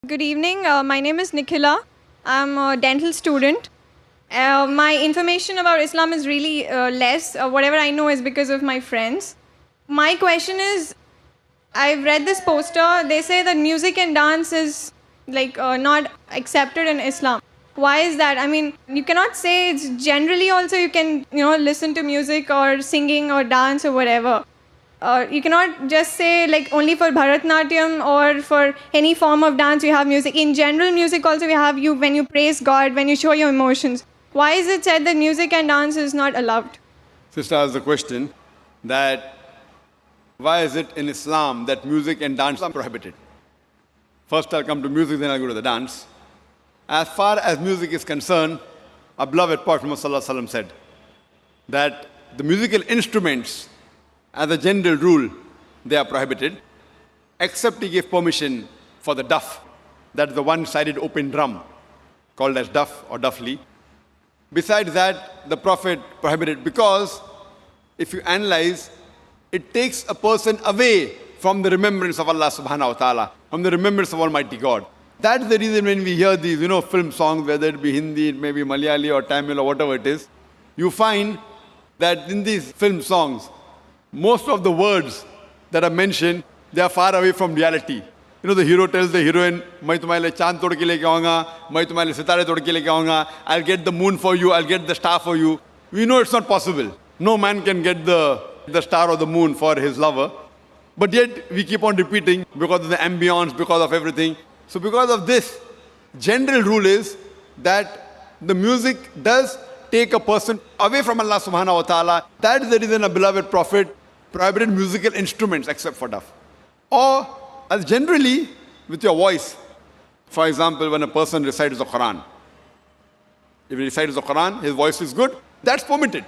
Good evening. My name is Nikhila. I'm a dental student. My information about Islam is really less. Whatever I know is because of my friends. My question is, I've read this poster. They say that music and dance is not accepted in Islam. Why is that? I mean, you cannot say it's generally also you can listen to music or singing or dance or whatever. You cannot just say only for Bharatnatyam or for any form of dance you have music. In general music also we have you when you praise God, when you show your emotions. Why is it said that music and dance is not allowed? Sister asked the question that why is it in Islam that music and dance are prohibited? First I'll come to music, then I'll go to the dance. As far as music is concerned, our beloved Prophet Muhammad said that the musical instruments, as a general rule, they are prohibited, except he gave permission for the duff, that is the one-sided open drum, called as duff or duffli. Besides that, the Prophet prohibited because, if you analyze, it takes a person away from the remembrance of Allah subhanahu wa ta'ala, from the remembrance of Almighty God. That's the reason when we hear these, film songs, whether it be Hindi, it may be Malayali or Tamil or whatever it is, you find that in these film songs, most of the words that are mentioned, they are far away from reality. The hero tells the heroine, "Main tumhare liye chand tod ke leke aaunga, main tumhare liye sitare tod ke leke aaunga, I'll get the moon for you, I'll get the star for you." We know it's not possible. No man can get the star or the moon for his lover. But yet, we keep on repeating because of the ambience, because of everything. So because of this, general rule is that the music does take a person away from Allah subhanahu wa ta'ala. That is the reason a beloved Prophet prohibited musical instruments except for duff. Or as generally with your voice. For example, when a person recites the Quran. If he recites the Quran, his voice is good, that's permitted.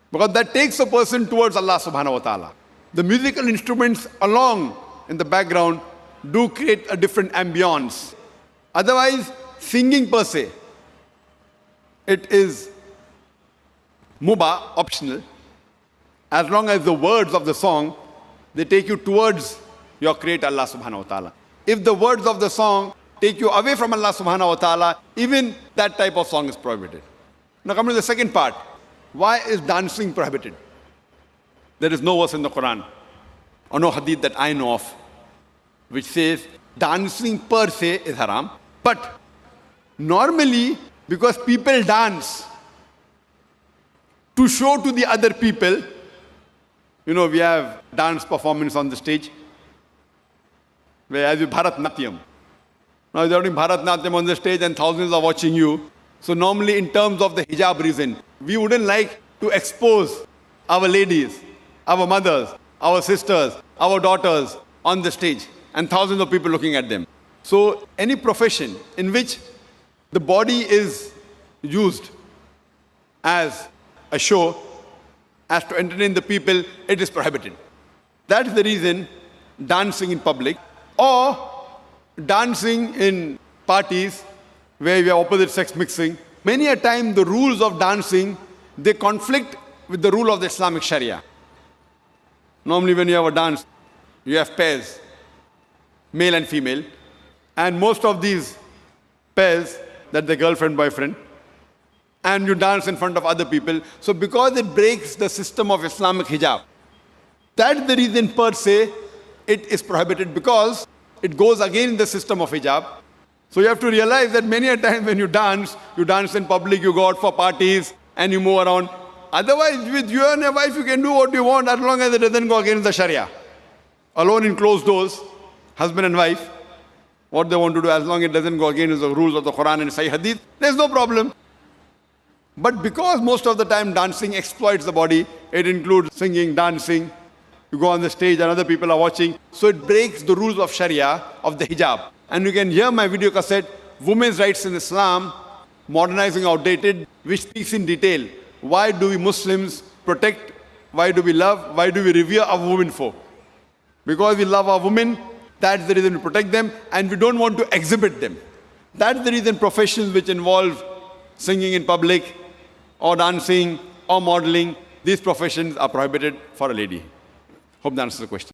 Because that takes a person towards Allah subhanahu wa ta'ala. The musical instruments along in the background do create a different ambience. Otherwise, singing per se, it is mubah, optional, as long as the words of the song, they take you towards your Creator Allah subhanahu wa ta'ala. If the words of the song take you away from Allah subhanahu wa ta'ala, even that type of song is prohibited. Now come to the second part. Why is dancing prohibited? There is no verse in the Quran or no hadith that I know of which says dancing per se is haram. But normally, because people dance to show to the other people, we have dance performance on the stage, where as you Bharatnatyam. Now you're doing Bharatnatyam on the stage and thousands are watching you. So normally in terms of the hijab reason, we wouldn't like to expose our ladies, our mothers, our sisters, our daughters on the stage and thousands of people looking at them. So any profession in which the body is used as a show, as to entertain the people, it is prohibited. That is the reason dancing in public or dancing in parties where we have opposite sex mixing, many a time the rules of dancing, they conflict with the rule of the Islamic Sharia. Normally when you have a dance, you have pairs, male and female, and most of these pairs, that the girlfriend, boyfriend, and you dance in front of other people. So because it breaks the system of Islamic hijab, that's the reason per se it is prohibited, because it goes against the system of hijab. So you have to realize that many a time when you dance in public, you go out for parties and you move around. Otherwise, with you and your wife, you can do what you want as long as it doesn't go against the Sharia. Alone in closed doors, husband and wife, what they want to do, as long as it doesn't go against the rules of the Quran and Sahih Hadith, there's no problem. But because most of the time dancing exploits the body, it includes singing, dancing, you go on the stage and other people are watching, so it breaks the rules of Sharia, of the hijab. And you can hear my video cassette, Women's Rights in Islam, Modernizing Outdated, which speaks in detail. Why do we Muslims protect, why do we love, why do we revere our women for? Because we love our women, that's the reason we protect them, and we don't want to exhibit them. That's the reason professions which involve singing in public, or dancing, or modeling, these professions are prohibited for a lady. Hope that answers the question.